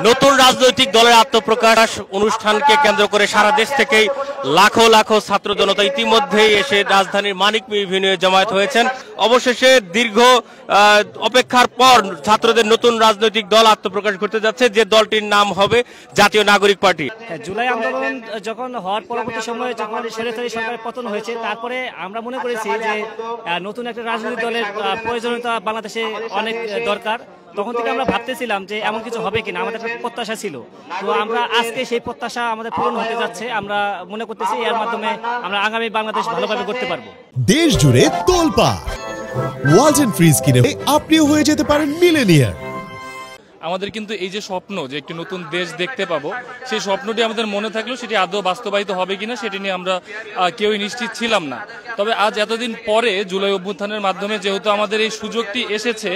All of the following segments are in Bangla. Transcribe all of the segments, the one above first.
নতুন রাজনৈতিক দলের আত্মপ্রকাশ অনুষ্ঠানকে কেন্দ্র করে সারা দেশ থেকেই লাখো লাখো ছাত্র জনতা ইতিমধ্যেই এসে রাজধানীর মানিক এভিনিউয়ে জমায়েত হয়েছেন। অবশেষে দীর্ঘ অপেক্ষার পর ছাত্রদের নতুন রাজনৈতিক দল আত্মপ্রকাশ করতে যাচ্ছে, যে দলটির নাম হবে জাতীয় নাগরিক পার্টি। জুলাই আন্দোলন যখন হওয়ার পরবর্তী সময়ে যখন স্বৈরাচারী সরকারের পতন হয়েছে, তারপরে আমরা মনে করেছি যে নতুন একটা রাজনৈতিক দলের প্রয়োজনীয়তা বাংলাদেশে অনেক দরকার। তখন থেকে আমরা ভাবতেছিলাম যে এমন কিছু হবে কিনা, আমাদের একটা প্রত্যাশা ছিল। তো আমরা আজকে সেই প্রত্যাশা আমাদের পূরণ হতে যাচ্ছে। আমরা মনে করতেছি এর মাধ্যমে আমরা আগামী বাংলাদেশ ভালোভাবে করতে পারবো। দেশ জুড়ে তোলপাড় ওয়ালটন ফ্রিজ কিনে আপনিও হয়ে যেতে পারেন মিলেনিয়ার। আমাদের কিন্তু এই যে স্বপ্ন যে একটি নতুন দেশ দেখতে পাবো, সেই স্বপ্নটি আমাদের মনে থাকলেও সেটি আদৌ বাস্তবায়িত হবে কিনা সেটি নিয়ে আমরা কেউই নিশ্চিত ছিলাম না। তবে আজ এতদিন পরে জুলাই অভ্যুত্থানের মাধ্যমে যেহেতু আমাদের এই সুযোগটি এসেছে,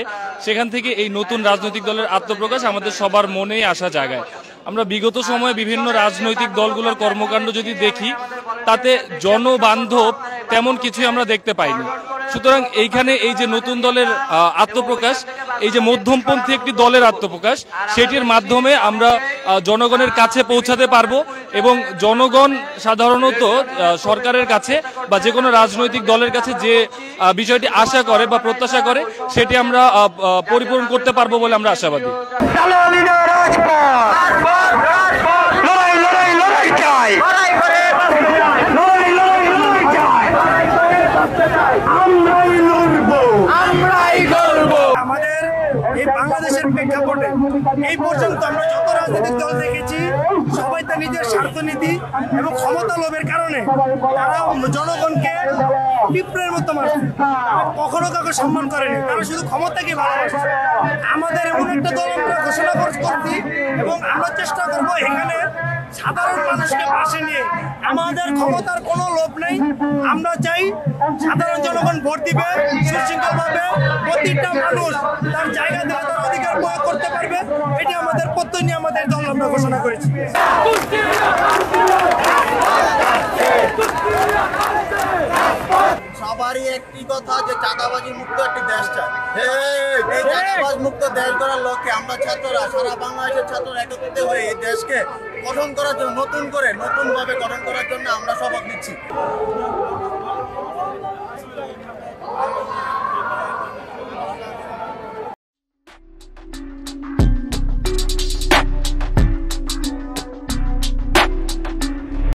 সেখান থেকে এই নতুন রাজনৈতিক দলের আত্মপ্রকাশ আমাদের সবার মনেই আসা জায়গায়। আমরা বিগত সময়ে বিভিন্ন রাজনৈতিক দলগুলোর কর্মকাণ্ড যদি দেখি, তাতে জনবান্ধব তেমন কিছুই আমরা দেখতে পাইনি। সুতরাং এইখানে এই যে নতুন দলের আত্মপ্রকাশ, এই যে মধ্যমপন্থী একটি দলের আত্মপ্রকাশ, সেটির মাধ্যমে আমরা জনগণের কাছে পৌঁছাতে পারবো এবং জনগণ সাধারণত সরকারের কাছে বা যে কোনো রাজনৈতিক দলের কাছে যে বিষয়টি আশা করে বা প্রত্যাশা করে, সেটি আমরা পরিপূরণ করতে পারবো বলে আমরা আশাবাদী। আমাদের এই বাংলাদেশের প্রেক্ষাপটে এই পর্যন্ত আমরা যত রাজনৈতিক দল দেখেছি, সবাই তার নিজের স্বার্থনীতি এবং ক্ষমতা লোভের কারণে তারা জনগণকে পিঁপড়ের মতো মারছে। কখনো কাউকে সম্মান করেনি, তারা শুধু ক্ষমতাকে ভালোবাসে। আমাদের এমন একটা দল আমরা ঘোষণা করছি এবং আমরা চেষ্টা করবো এখানে সাধারণ মানুষকে পাশে নিয়ে। আমাদের ক্ষমতার কোনো লোভ নেই, আমরা চাই সাধারণ জনগণ ভোট দিবে সুশৃঙ্খলভাবে, প্রতিটা মানুষ তার জায়গা থেকে তার অধিকার প্রয়োগ করতে পারবে। এটি আমাদের প্রত্যয় নিয়ে আমাদের দল আমরা ঘোষণা করেছি। সবারই একটি কথা যে চাঁদাবাজি মুক্ত একটি দেশ চাই। এই চাঁদাবাজ মুক্ত দেশ গড়ার লক্ষ্যে আমরা ছাত্ররা, সারা বাংলাদেশের ছাত্ররা একত্রিত হয়ে এই দেশকে গঠন করার জন্য, নতুনভাবে গঠন করার জন্য আমরা শপথ নিচ্ছি।